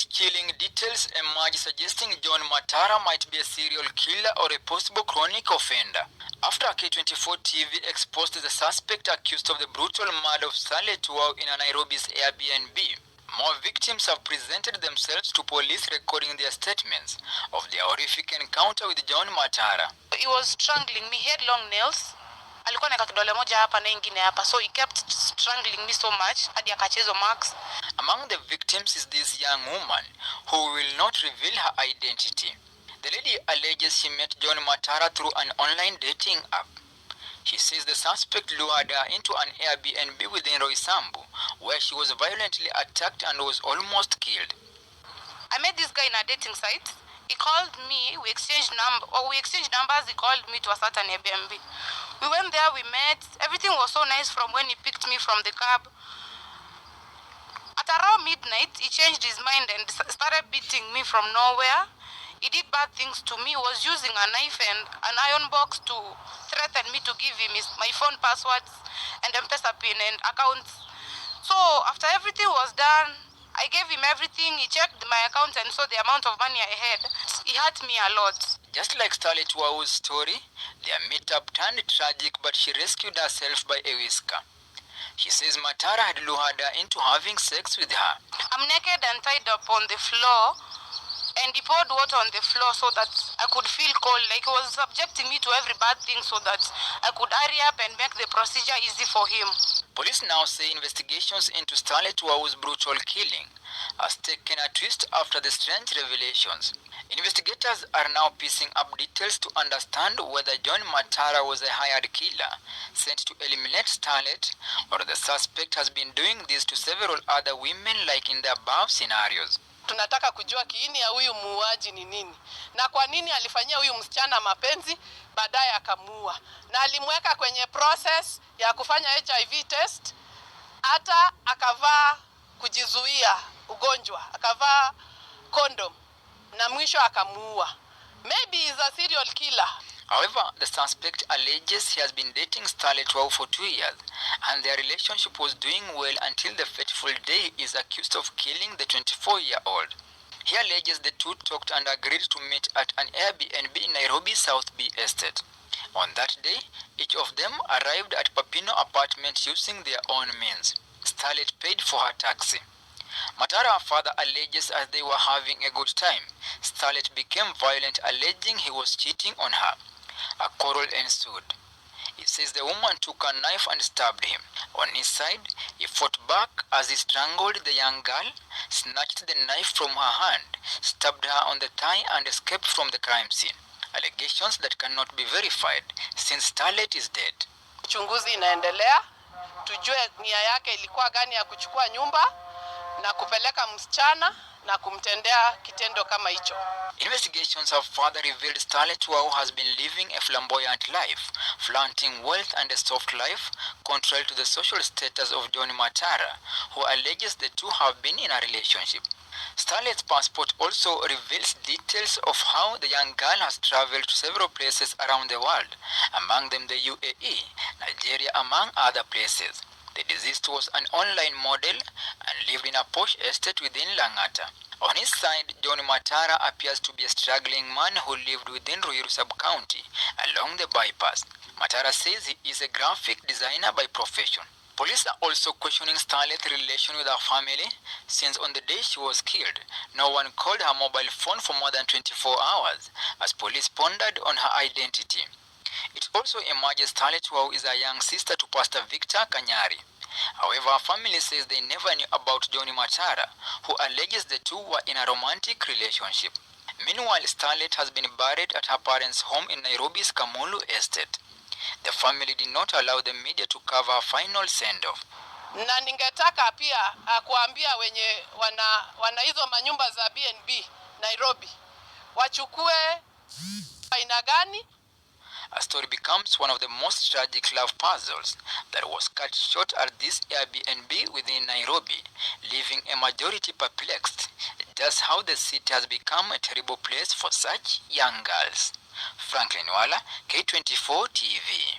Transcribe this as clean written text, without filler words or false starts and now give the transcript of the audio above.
Killing details emerge suggesting John Matara might be a serial killer or a possible chronic offender. After K24 TV exposed the suspect accused of the brutal murder of Starlet in Nairobi's Airbnb, more victims have presented themselves to police, recording their statements of their horrific encounter with John Matara. He was strangling me. He had long nails. Alikuwa na kidole moja hapa na ingine hapa. So he kept strangling me so much hadi akachezo marks. Among the victims is this young woman who will not reveal her identity. The lady alleges she met John Matara through an online dating app. She says the suspect lured her into an Airbnb within Roysambu, where she was violently attacked and was almost killed. I met this guy in a dating site. He called me, we exchanged numbers, he called me to a certain Airbnb. We went there, we met, everything was so nice from when he picked me from the cab. At around midnight, he changed his mind and started beating me from nowhere. He did bad things to me. He was using a knife and an iron box to threaten me to give him my phone passwords and M-Pesa PIN and accounts. So after everything was done, I gave him everything. He checked my account and saw the amount of money I had. He hurt me a lot. Just like Starlet Wahu'S story, their meetup turned tragic, but she rescued herself by a whisker. She says Matara had lured her into having sex with her. I'm naked and tied up on the floor, and he poured water on the floor so that I could feel cold. Like he was subjecting me to every bad thing so that I could hurry up and make the procedure easy for him. Police now say investigations into Starlet Wahu'S brutal killing has taken a twist after the strange revelations. Investigators are now piecing up details to understand whether John Matara was a hired killer sent to eliminate Starlet, or the suspect has been doing this to several other women like in the above scenarios. Tunataka kujua kiini ya huyu muuaji ni nini na kwa nini alifanyia huyu msichana mapenzi baadaye akamuua, na alimweka kwenye process ya kufanya HIV test, hata akavaa kujizuia ugonjwa, akavaa condom na mwisho akamuua. Maybe he's a serial killer. However, the suspect alleges he has been dating Starlet Wahu for 2 years, and their relationship was doing well until the fateful day he is accused of killing the 24-year-old. He alleges the two talked and agreed to meet at an Airbnb in Nairobi South B Estate. On that day, each of them arrived at Papino apartment using their own means. Starlet paid for her taxi. Matara further alleges as they were having a good time, Starlet became violent, alleging he was cheating on her. A quarrel ensued. He says the woman took a knife and stabbed him. On his side, he fought back as he strangled the young girl, snatched the knife from her hand, stabbed her on the thigh and escaped from the crime scene. Allegations that cannot be verified since Starlet is dead. Uchunguzi inaendelea. Tujue nia yake ilikuwa gani ya kuchukua nyumba na kupeleka msichana na kumtendea kitendo kama hicho. Investigations have further revealed Starlet Wahu has been living a flamboyant life, flaunting wealth and a soft life, contrary to the social status of John Matara, who alleges the two have been in a relationship. Starlet's passport also reveals details of how the young girl has traveled to several places around the world, among them the UAE, Nigeria, among other places. The deceased was an online model and lived in a posh estate within Langata. On his side, John Matara appears to be a struggling man who lived within Ruiru sub-county along the bypass. Matara says he is a graphic designer by profession. Police are also questioning Starlet's relation with her family, since on the day she was killed, no one called her mobile phone for more than 24 hours, as police pondered on her identity. It also emerges Starlet Wahu is a young sister to Pastor Kanyari. However, her family says they never knew about Johnny Matara, who alleges the two were in a romantic relationship. Meanwhile, Starlet has been buried at her parents' home in Nairobi's Kamulu estate. The family did not allow the media to cover her final send-off. Na ningetaka pia kuambia wenye wana hizo manyumba za BNB Nairobi wachukue aina gani. A story becomes one of the most tragic love puzzles that was cut short at this Airbnb within Nairobi, leaving a majority perplexed just how the city has become a terrible place for such young girls. Franklin Wala, K24 TV.